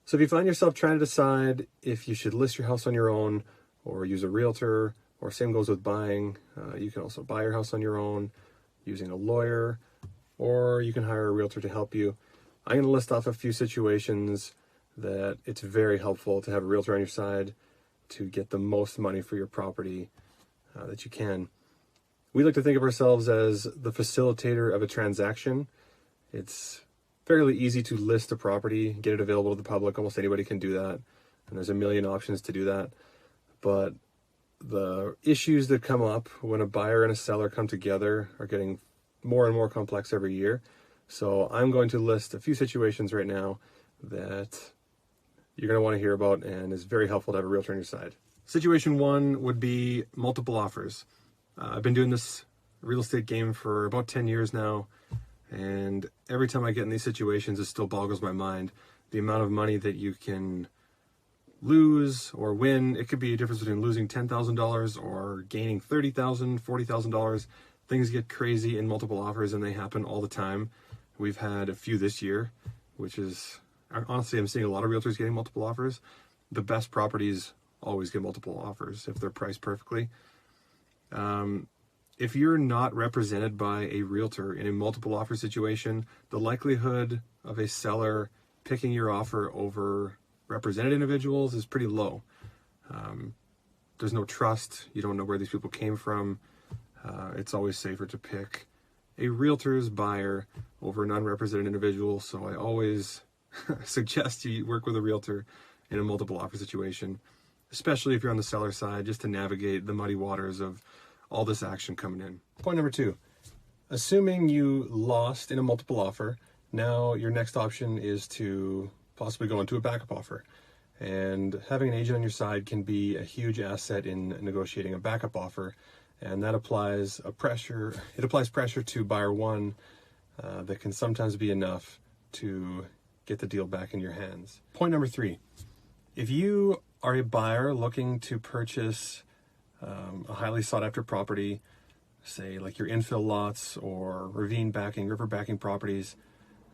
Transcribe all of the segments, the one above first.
So if you find yourself trying to decide if you should list your house on your own or use a realtor, or same goes with buying, you can also buy your house on your own using a lawyer, or you can hire a realtor to help you. I'm going to list off a few situations that it's very helpful to have a realtor on your side to get the most money for your property that you can. We like to think of ourselves as the facilitator of a transaction. It's fairly easy to list a property, get it available to the public. Almost anybody can do that, and there's a million options to do that. But the issues that come up when a buyer and a seller come together are getting more and more complex every year. So I'm going to list a few situations right now that you're going to want to hear about, and is very helpful to have a realtor on your side. Situation one would be multiple offers. I've been doing this real estate game for about 10 years now, and every time I get in these situations, it still boggles my mind. The amount of money that you can lose or win. It could be a difference between losing $10,000 or gaining $30,000, $40,000. Things get crazy in multiple offers, and they happen all the time. We've had a few this year, which is, honestly, I'm seeing a lot of realtors getting multiple offers. The best properties always get multiple offers if they're priced perfectly. If you're not represented by a realtor in a multiple offer situation, the likelihood of a seller picking your offer over represented individuals is pretty low. There's no trust. You don't know where these people came from. It's always safer to pick a realtor's buyer over an unrepresented individual. So I always suggest you work with a realtor in a multiple offer situation, especially if you're on the seller side, just to navigate the muddy waters of all this action coming in. Point number two, assuming you lost in a multiple offer, now your next option is to possibly go into a backup offer. And having an agent on your side can be a huge asset in negotiating a backup offer. And that applies pressure to buyer one that can sometimes be enough to get the deal back in your hands. Point number three, if you are a buyer looking to purchase a highly sought after property, say like your infill lots or ravine backing, river backing properties,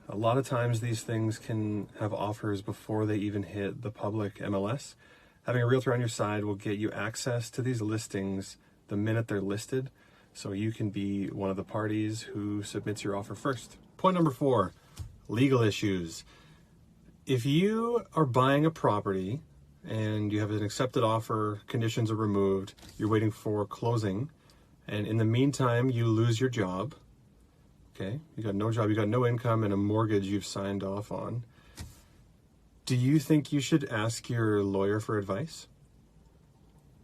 a lot of times these things can have offers before they even hit the public MLS. Having a realtor on your side will get you access to these listings the minute they're listed, so you can be one of the parties who submits your offer first. Point number four, legal issues. If you are buying a property and you have an accepted offer, conditions are removed, you're waiting for closing, and in the meantime you lose your job, okay, you got no job, you got no income, and a mortgage you've signed off on, do you think you should ask your lawyer for advice?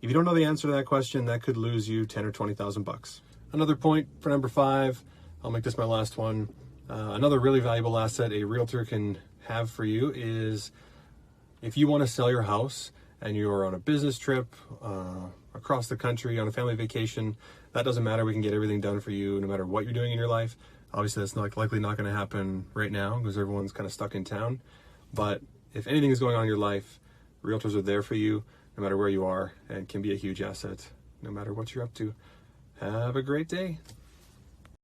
If you don't know the answer to that question, that could lose you 10 or 20,000 bucks. Another point for number five, I'll make this my last one. Another really valuable asset a realtor can have for you is if you want to sell your house and you're on a business trip across the country on a family vacation, that doesn't matter. We can get everything done for you no matter what you're doing in your life. Obviously, that's likely not going to happen right now because everyone's kind of stuck in town. But if anything is going on in your life, realtors are there for you no matter where you are, and can be a huge asset no matter what you're up to. Have a great day.